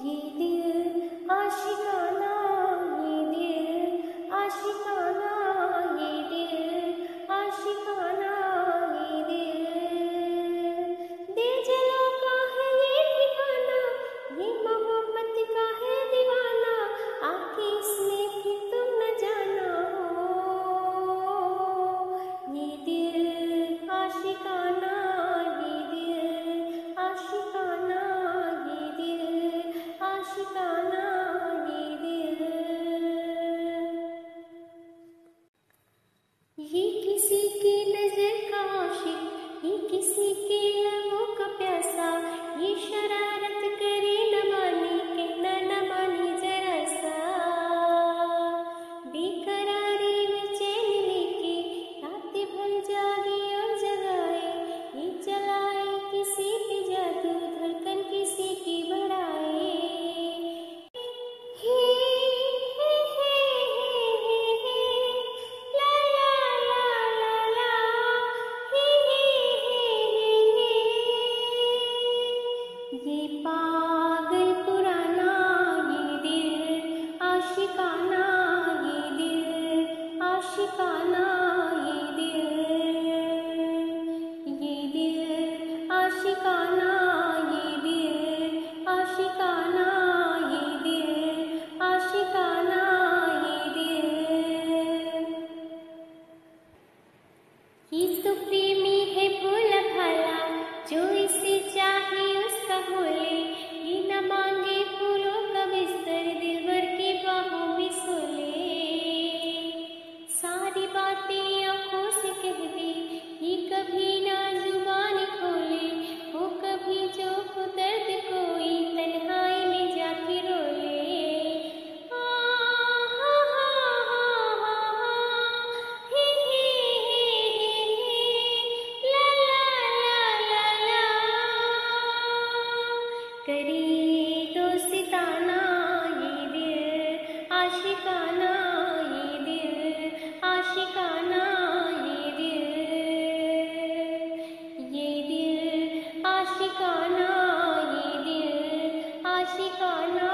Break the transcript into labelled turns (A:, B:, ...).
A: ये दिल आशिकाना, ये दिल आशिकाना, ये दिल आशिकाना, ये दिल। दिल का है ये ठिकाना, ये मोहब्बत का है दीवाना, आके इसमें फिर तुम न जाना हो। ये दिल आशिकाना, ये दिल आशिकाना, ये दिल आशिकाना, ये दिल। ये किसी की नजर का आशिक, ये किसी के लबों का प्यासा, ये शरारत करे न माने, कहना न माने जरा सा। बेकरारी में चैन लेके रातें भर जागे और जगाए, ये चलाए किसी पे जादू, धड़कन किसी की बढ़ाए। हे हे हे हे हे ला ला ला ला ला, हे हे ये पागल पुराना, ये दिल आशिकाना, ये दिल आशिकाना, ये दिल आशिकाना, ये दिल आशिकाना, ये दिल आशिकाना, ये दिल। ये तो प्रेमी है भोला भाला, जो इसे चाहे उसका होले, ये न मांगे फूलों का बिस्तर, दिल भर की बाहों में सोले। सारी बातें आंखों से कह दे, ये कभी ना जुबान खोले, वो कभी जो हो दर्द कोई तन्हाई में जाके रोले। आ हा हा हा हा हा, हे ला ला ला ला ला, करे दोस्ताना, ये दिल आशिकाना, ये दिल आशिकाना, ये दिल आशिकाना, ये दिल आशिकाना,